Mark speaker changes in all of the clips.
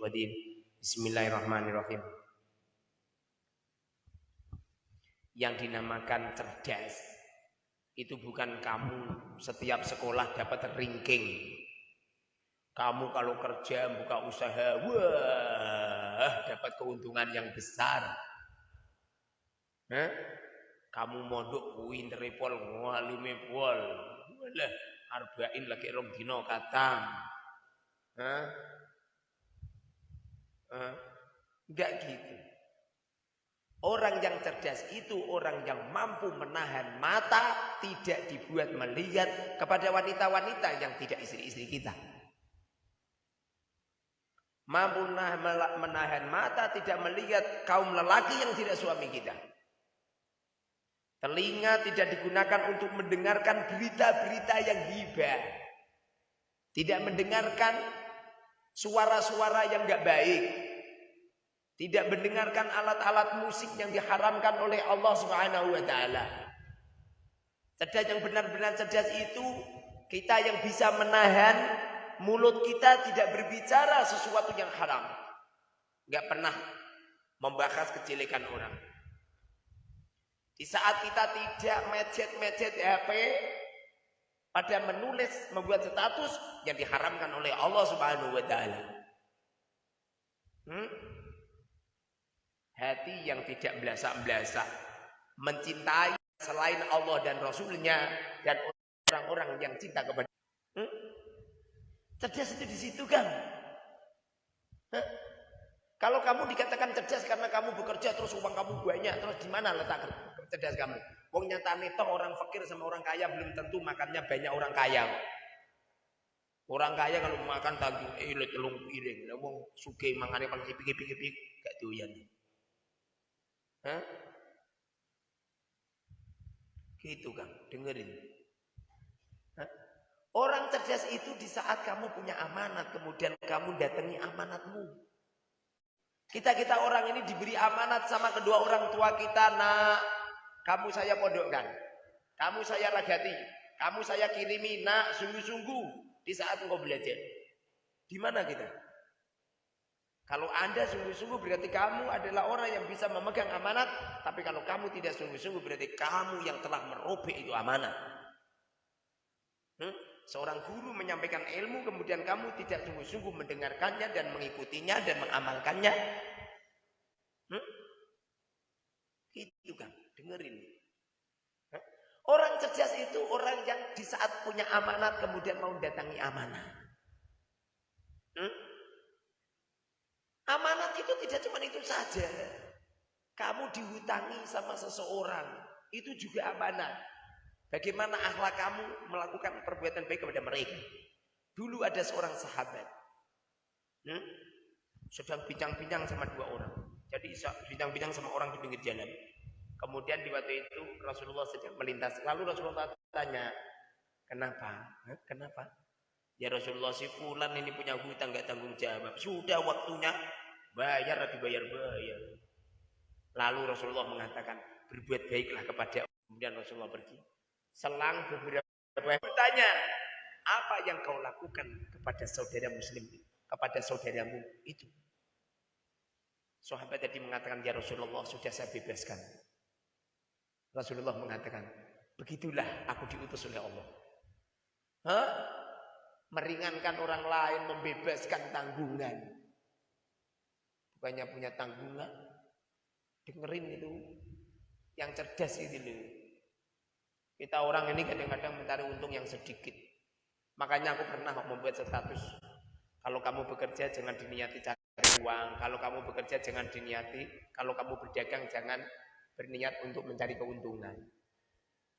Speaker 1: qadim. Bismillahirrahmanirrahim. Yang dinamakan cerdas itu bukan kamu setiap sekolah dapat ranking. Kamu kalau kerja buka usaha, wah, dapat keuntungan yang besar. Kamu mondok kuwi nderepol ngalime pol. Walah, arba'in lagi rong dina katam. Enggak gitu. Orang yang cerdas itu orang yang mampu menahan mata tidak dibuat melihat kepada wanita-wanita yang tidak istri-istri kita. Mampu menahan mata tidak melihat kaum lelaki yang tidak suami kita. Telinga tidak digunakan untuk mendengarkan berita-berita yang hibah. Tidak mendengarkan suara-suara yang enggak baik. Tidak mendengarkan alat-alat musik yang diharamkan oleh Allah Subhanahu wa taala. Cerdas yang benar-benar cerdas itu kita yang bisa menahan mulut kita tidak berbicara sesuatu yang haram. Enggak pernah membahas kejelekan orang. Di saat kita tidak mecet-mecet HP pada menulis, membuat status yang diharamkan oleh Allah Subhanahu wa taala. Hati yang tidak belasak-belasak mencintai selain Allah dan Rasulnya dan orang-orang yang cinta kepada cerdas itu di situ kan. Kalau kamu dikatakan cerdas karena kamu bekerja terus uang kamu banyak, terus di mana letak cerdas kamu? Wong nyatane toh orang fakir sama orang kaya belum tentu makannya banyak orang kaya. Orang kaya kalau makan tanggung telung piring, wong sugih mangane paling pipik-pipik gak doyan. Gitu kan, dengerin. Orang cerdas itu di saat kamu punya amanat, kemudian kamu datangi amanatmu. Kita orang ini diberi amanat sama kedua orang tua kita. Nak, kamu saya pondokkan, kamu saya ragati, kamu saya kirimi. Nak, sungguh-sungguh di saat engkau belajar. Di mana kita? Kalau Anda sungguh-sungguh berarti kamu adalah orang yang bisa memegang amanat. Tapi kalau kamu tidak sungguh-sungguh berarti kamu yang telah merobek itu amanat. Seorang guru menyampaikan ilmu kemudian kamu tidak sungguh-sungguh mendengarkannya dan mengikutinya dan mengamalkannya. Itu kan, dengerin. Orang cerdas itu orang yang di saat punya amanat kemudian mau datangi amanat. Amanat itu tidak cuma itu saja. Kamu dihutangi sama seseorang, itu juga amanat. Bagaimana akhlak kamu melakukan perbuatan baik kepada mereka. Dulu ada seorang sahabat, sedang bincang-bincang sama dua orang. Jadi bincang-bincang sama orang di pinggir jalan. Kemudian di waktu itu Rasulullah sedang melintas. Lalu Rasulullah tanya, kenapa? Kenapa? Ya Rasulullah, si fulan ini punya hutang gak tanggung jawab. Sudah waktunya bayar atau bayar. Lalu Rasulullah mengatakan, berbuat baiklah kepada. Kemudian Rasulullah pergi. Selang beberapa bertanya, apa yang kau lakukan kepada saudara muslim, kepada saudaramu itu? Sahabat tadi mengatakan, ya Rasulullah, sudah saya bebaskan. Rasulullah mengatakan, begitulah aku diutus oleh Allah. Meringankan orang lain, membebaskan tanggungan. Bukannya punya tanggungan. Dengerin itu. Yang cerdas itu loh. Kita orang ini kadang-kadang mencari untung yang sedikit. Makanya aku pernah membuat status. Kalau kamu bekerja jangan diniati cari uang. Kalau kamu bekerja jangan diniati. Kalau kamu berdagang jangan berniat untuk mencari keuntungan.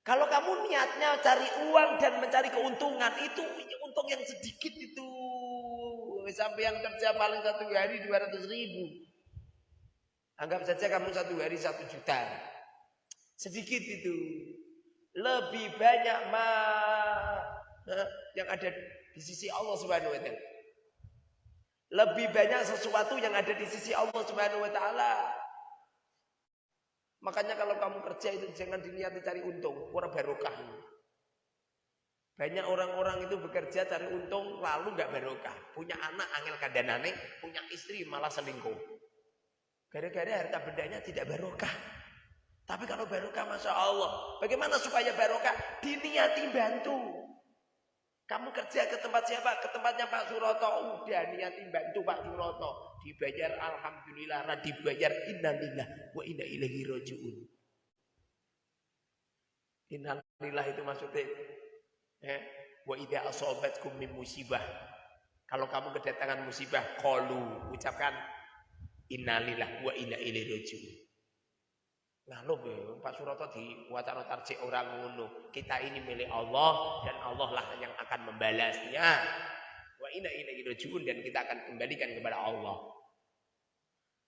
Speaker 1: Kalau kamu niatnya cari uang dan mencari keuntungan, itu untung yang sedikit itu. Sampai yang kerja paling 1 hari 200.000. Anggap saja kamu 1 hari 1 juta. Sedikit itu. Lebih banyak yang ada di sisi Allah Subhanahu wa taala. Lebih banyak sesuatu yang ada di sisi Allah Subhanahu wa taala. Makanya kalau kamu kerja itu jangan diniati cari untung, ora barokah. Banyak orang-orang itu bekerja cari untung lalu nggak barokah. Punya anak angel kandanane, punya istri malah selingkuh. Gara-gara harta bendanya tidak barokah. Tapi kalau barokah Masya Allah. Bagaimana supaya barokah? Diniati bantu. Kamu kerja ke tempat siapa? Ke tempatnya Pak Suroto. Udah niati bantu Pak Suroto. Dibayar alhamdulillah, dibayar innalillah wa inna ilaihi rajiun. Innalillah itu maksudnya wa idza asabatkum min musibah. Kalau kamu kedatangan musibah, qalu, ucapkan innalillah wa inna ilaihi rajiun. Lalu Pak Suroto di wacana tarjih orang ngono. Kita ini milik Allah dan Allah lah yang akan membalasnya. Wa inna ilaihi rajiun, dan kita akan kembalikan kepada Allah.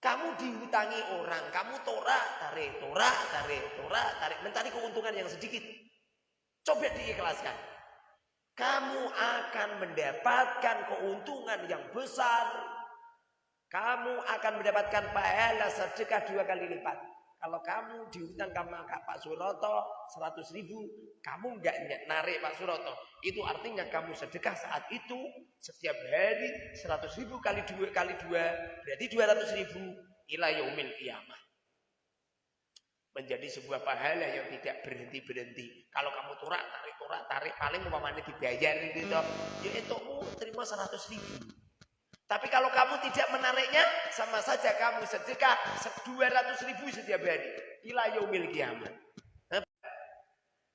Speaker 1: Kamu dihutangi orang, kamu tarik, mencari keuntungan yang sedikit. Coba diikhlaskan. Kamu akan mendapatkan keuntungan yang besar. Kamu akan mendapatkan pahala sedekah 2 kali lipat. Kalau kamu dihutang sama Pak Suroto 100.000, kamu enggak narik Pak Suroto. Itu artinya kamu sedekah saat itu setiap hari 100.000 kali 2 berarti 200.000 ila yaumil qiyamah. Menjadi sebuah pahala yang tidak berhenti-berhenti. Kalau kamu tarik paling umpamanya dibayar gitu, ya entukmu terima 100.000. Tapi kalau kamu tidak menariknya, sama saja kamu sedekah 200.000 setiap hari. Ila yaumil qiyamah.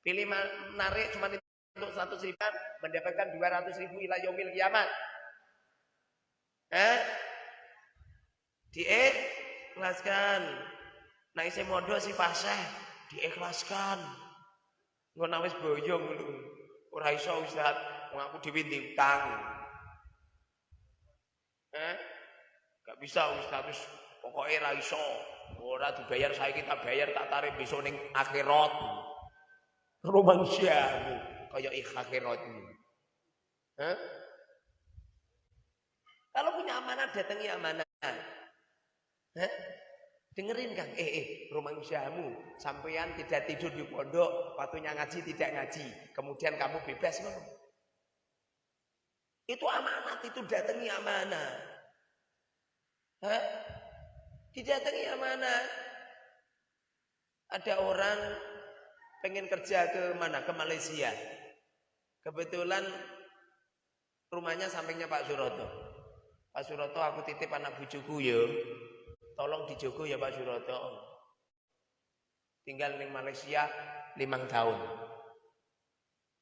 Speaker 1: Pilih menarik cuma untuk 100.000, mendapatkan 200.000 ila yaumil qiyamah. Diikhlaskan. Nah isi modal si paseh diikhlaskan. Ngono wis boyong lho. Ora iso Ustaz, wong aku dhewe diutang. Gak bisa Ustaz, pokoknya ra iso. Ora dibayar saiki tak bayar tak tarik besok ning akhirat. Romansyamu kaya akhiratmu. Kalau punya amanah datangi amanah. Dengerin Kang, romansyamu sampean tidak tidur di pondok, waktunya ngaji tidak ngaji, kemudian kamu bebas loh. Itu amanat, itu datangi amanah. Didatangi amanah. Ada orang pengen kerja ke mana? Ke Malaysia. Kebetulan rumahnya sampingnya Pak Suroto. Pak Suroto, aku titip anak bujuku ya. Tolong dijogo ya Pak Suroto. Tinggal di Malaysia 5 tahun.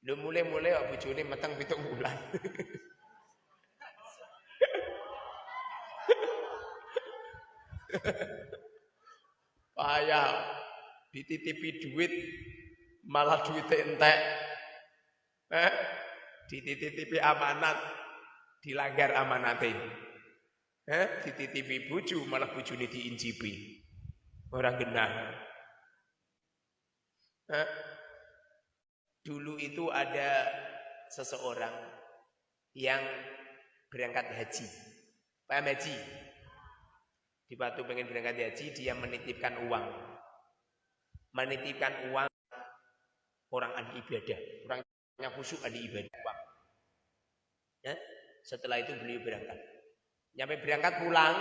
Speaker 1: Lu mulai bujune meteng 7 bulan. Payah dititipi duit malah duitnya entek. Dititipi amanat dilanggar amanatnya. Dititipi bojo malah bojone diincipi. Orang genah. Dulu itu ada seseorang yang berangkat haji. Paham haji? Di Batu pengen berangkat haji, dia menitipkan uang. Menitipkan uang orang ahli ibadah. Orangnya khusyuk ahli ibadah. Uang. Setelah itu beliau berangkat. Nyampe berangkat pulang.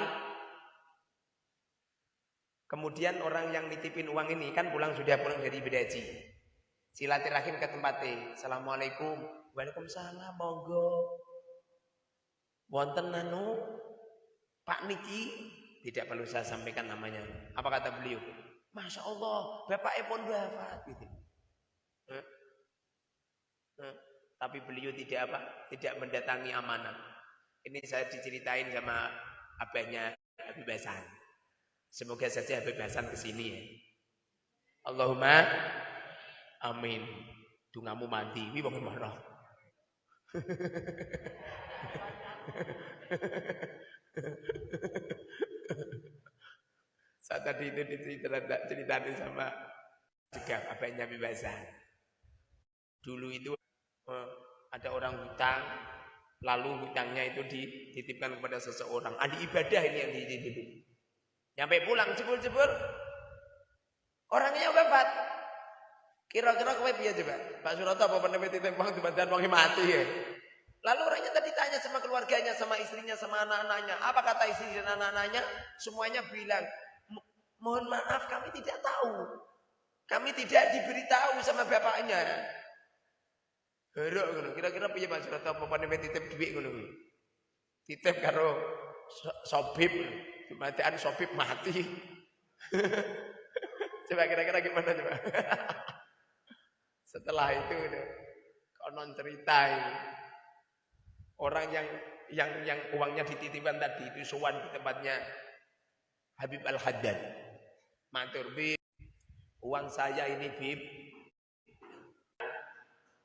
Speaker 1: Kemudian orang yang nitipin uang ini kan sudah pulang dari ibadah haji. Silaturahim ke tempatnya. Assalamualaikum. Waalaikumsalam. Monggo. Wonten anu Pak Niki. Tidak perlu saya sampaikan namanya. Apa kata beliau? Masya Allah, bapaknya pun wafat. Gitu. Tapi beliau tidak mendatangi amanah. Ini saya diceritain sama abahnya Habib Hasan. Semoga saja Habib Hasan kesini ya. Allahumma amin. Dungamu mati, wi wong marah. Saat tadi itu diceritain sama juga abahnya Habib Hasan. Dulu itu ada orang hutang, lalu hutangnya itu dititipkan kepada seseorang. Ahli ibadah ini yang dititipin. Nyampe pulang jebul-jebul, orangnya wafat. Kira-kira kowe piye coba? Pak Suroto apa penewe titip wong dibantuan wong mati ya? Lalu orangnya tadi tanya sama keluarganya, sama istrinya, sama anak-anaknya. Apa kata istri dan anak-anaknya? Semuanya bilang, mohon maaf kami tidak tahu. Kami tidak diberitahu sama bapaknya. Herok ngono. Kira-kira piye Pak Suroto apa penewe titip dhuwit ngono kuwi? Titip karo Sobib. Kematian Sobib mati. Coba kira-kira gimana coba? Setelah itu konon cerita ini. Orang yang uangnya dititipkan tadi itu sowan ke tempatnya Habib Al-Haddad. Matur, Bib, uang saya ini, Bib.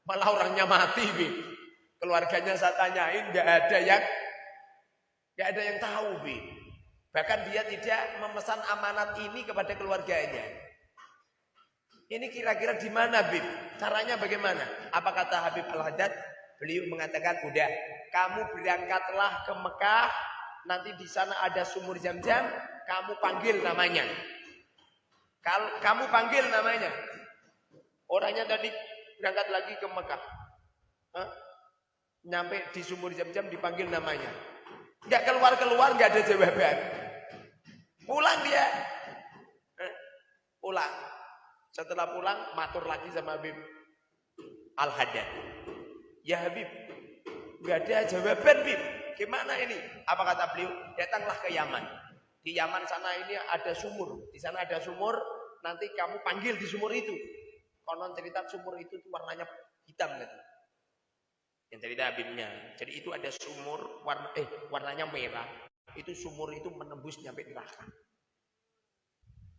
Speaker 1: Malah orangnya mati, Bib. Keluarganya saya tanyain, nggak ada yang tahu, Bib. Bahkan dia tidak memesan amanat ini kepada keluarganya. Ini kira-kira di mana, Bib? Caranya bagaimana? Apa kata Habib Al-Haddad? Beliau mengatakan, udah, kamu berangkatlah ke Mekah, nanti di sana ada sumur Zam-Zam, kamu panggil namanya. Kamu panggil namanya. Orangnya tadi berangkat lagi ke Mekah. Nyampe di sumur Zam-Zam dipanggil namanya. Enggak keluar-keluar, enggak ada jawaban. Pulang dia. Pulang. Setelah pulang, matur lagi sama Habib Al-Haddad. Ya Habib, enggak ada jawaban, Bib. Gimana ini? Apa kata beliau? Datanglah ke Yaman. Di Yaman sana ini ada sumur. Di sana ada sumur, nanti kamu panggil di sumur itu. Konon cerita sumur itu tuh warnanya hitam gitu. Yang cerita Habibnya. Jadi itu ada sumur warnanya merah. Itu sumur itu menembus nyampe neraka.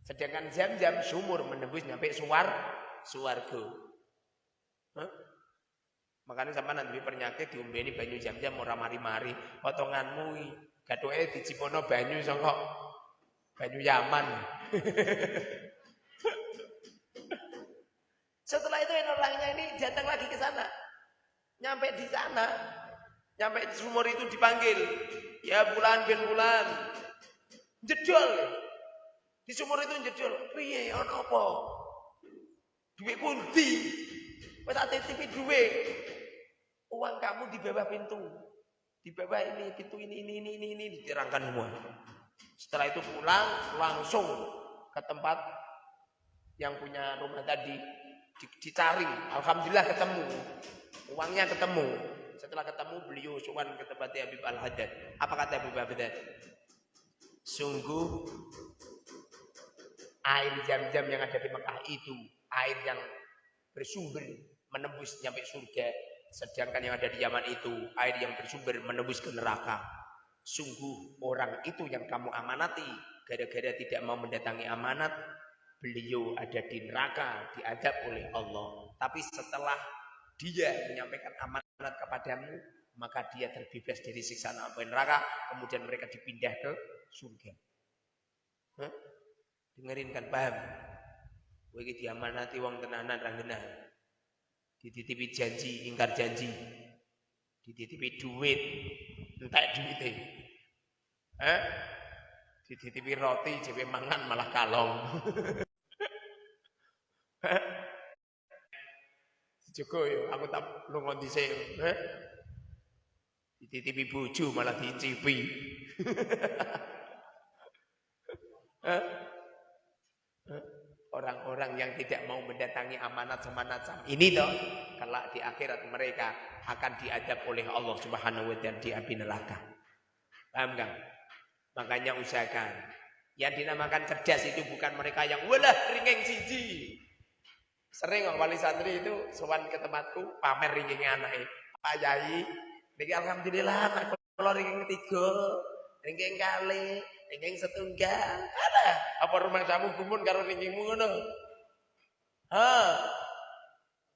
Speaker 1: Sedangkan Zam-Zam sumur menembus nyampe suwarga. Makanya sampai nanti penyakit diombeni banyu Zam-Zam ora mari-mari. Potonganmu gathuke dicipono banyu saka banyu Yaman. Setelah itu orangnya ini datang lagi ke sana. Nyampe di sana, nyampe di sumur itu dipanggil. Ya Bulan bin Bulan. Jedol. Di sumur itu jedol. Piye ana apa? Duit pundi? Wis tak titipi duit. Uang kamu di bawah pintu. Di bawah ini, pintu ini diterangkan semua. Setelah itu pulang langsung ke tempat yang punya rumah tadi. Dicari, alhamdulillah ketemu. Uangnya ketemu. Setelah ketemu beliau sowan ke tempat Habib Al-Haddad. Apa kata Habib Al-Haddad? Sungguh air Zam-Zam yang ada di Mekah itu air yang bersumber menembus sampai surga. Sedangkan yang ada di Yaman itu air yang bersumber menembus ke neraka. Sungguh orang itu yang kamu amanati gara-gara tidak mau mendatangi amanat, beliau ada di neraka, diadab oleh Allah. Tapi setelah dia menyampaikan amanat kepadamu, maka dia terbebas dari siksaan api neraka, kemudian mereka dipindah ke surga. Dengerin kan, paham? Kowe iki diamanati wong tenanan ra genah. Dititipi janji, ingkar janji. Dititipi duit, entek duwite. Dititipi roti, dhewe mangan malah kalong. Joko yo, aku tak lunga dhisik. Dititipi bojo malah diicipi. Orang-orang yang tidak mau mendatangi amanat semacam ini toh, kelak di akhirat mereka akan diadab oleh Allah Subhanahu wa taala di api neraka. Paham kan? Makanya usahakan. Yang dinamakan cerdas itu bukan mereka yang walah ringeng siji. Sering wali santri itu sowan ke tempatku pamer ringenge anake. Pak Yai, niki alhamdulillah anak kula ringeng 3, ringeng kali, ringeng setunggal. Alah, apa rumah kamu gumun karo ringengmu ngono?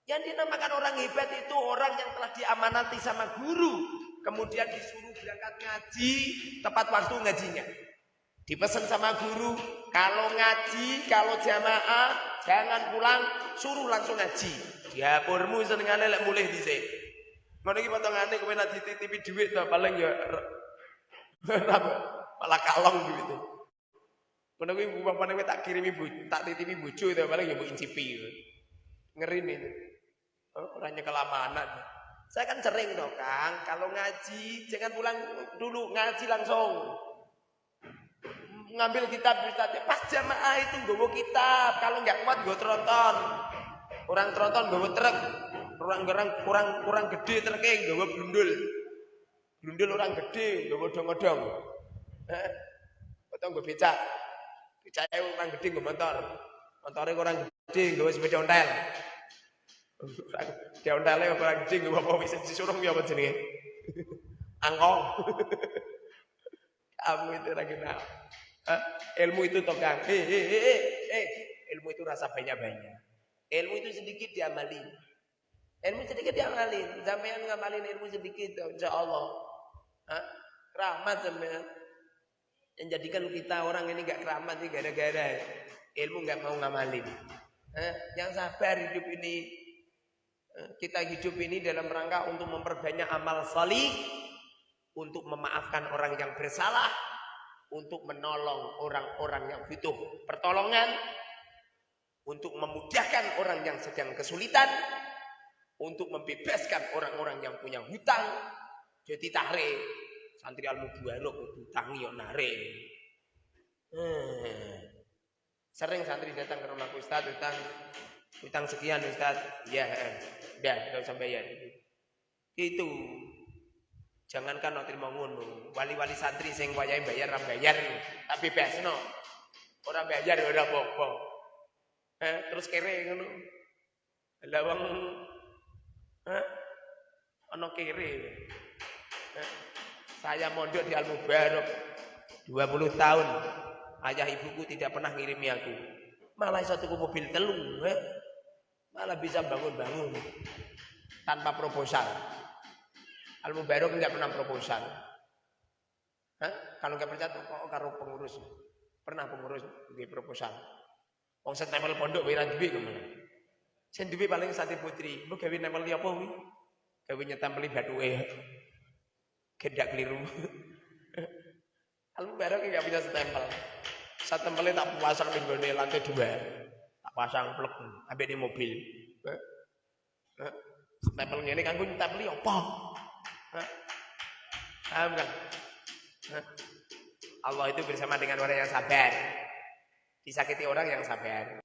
Speaker 1: Yang dinamakan orang hebat itu orang yang telah diamanati sama guru, kemudian disuruh berangkat ngaji tepat waktu ngajinya. Dipesan sama guru, kalau ngaji, kalau jamaah, jangan pulang, suruh langsung ngaji. Dihapurmu senengane lek mulih dhisik. Ngono iki potongane kowe nek dititipi dhuwit to paling ya malah kalong gitu. Ngono kuwi upamane kowe tak kirimi tak titipi bojo to paling ya mbok incipi. Ngeri nih. Orangnya kelamanan. Saya kan sering dong Kang, kalau ngaji jangan pulang dulu, ngaji langsung. Ngambil kitab pas jamaah itu nggawa kitab, kalau nggak kuat gue tronton. Orang tronton nggawa truk. Kurang gede truknya nggawa blundul. Blundul orang gede nggawa odong-odong. Potong gue becak. Becaknya orang gede nggawa motor. Motornya orang gede nggawa sepeda ontel. Dia ontelnya orang gede nggawa apa bisa disurung ya apa jenenge? Angkong. Kamu itu lagi kenal. Ilmu itu tokang. Ilmu itu rasa banyak-banyak. Ilmu itu sedikit diamalin. Ilmu sedikit diamalin. Sampean ngamalin ilmu sedikit, insyaallah. Rahmat sampean. Yang jadikan kita orang ini enggak keramat ini gara-gara ilmu enggak mau ngamalin. Yang sabar hidup ini. Kita hidup ini dalam rangka untuk memperbanyak amal salih, untuk memaafkan orang yang bersalah, untuk menolong orang-orang yang butuh pertolongan, untuk memudahkan orang yang sedang kesulitan, untuk membebaskan orang-orang yang punya hutang. Jadi tahre santri al-mubarak hutangi yo nare. Sering santri datang ke rumahku, Ustaz, hutang sekian Ustaz. Ya, udah usah bayar. Itu jangankan no terima ngono, wali-wali santri sing wayahe bayar ra bayar, tapi bebasno. Ora bayar ora apa-apa. Terus kere ngono. Lah wong ana kere. Saya mondok di Al-Mubarak 20 tahun. Ayah ibuku tidak pernah ngirimi aku. Malah iso tuku mobil telu, malah bisa bangun-bangun tanpa proposal. Al-Mubarak enggak pernah proposal. Kalau enggak percaya kok karo pengurus. Pernah pengurus nggih proposal. Wong setempel pondok wae ra duwe kemana. Sing duwe paling Sati Putri. Mbok gawe nempel apa kuwi? Gawe nyetempeli bathuke. Gendak keliru. Al-Mubarak enggak punya stempel. Stempelnya tak pasang di gone lantai 2. Tak pasang plek ambek di mobil. Stempel ngene kanggo nyetempeli apa? Paham kan? Allah itu bersama dengan orang yang sabar. Disakiti orang yang sabar.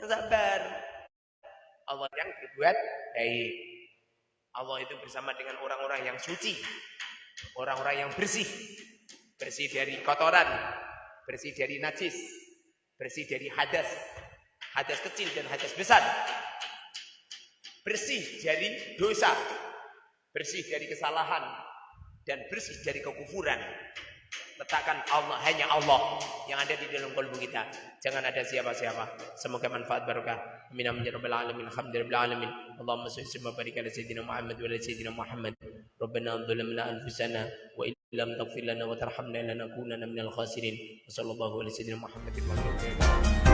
Speaker 1: Yang sabar. Allah yang berbuat baik. Allah itu bersama dengan orang-orang yang suci. Orang-orang yang bersih. Bersih dari kotoran. Bersih dari najis. Bersih dari hadas. Hadas kecil dan hadas besar. Bersih dari dosa. Bersih dari kesalahan dan bersih dari kekufuran. Letakkan Allah, hanya Allah yang ada di dalam kalbu kita. Jangan ada siapa-siapa. Semoga manfaat barokah. Amin amin ya rabbal alamin. Alhamdulillah alamin. Allahumma shalli wa barik ala sayyidina Muhammad wa ala sayyidina Muhammad. Rabbana dhalamna anfusana wa illam taghfir lana wa tarhamna lanakunanna minal khasirin. Wassallallahu ala sayyidina Muhammadin wa ala alihi.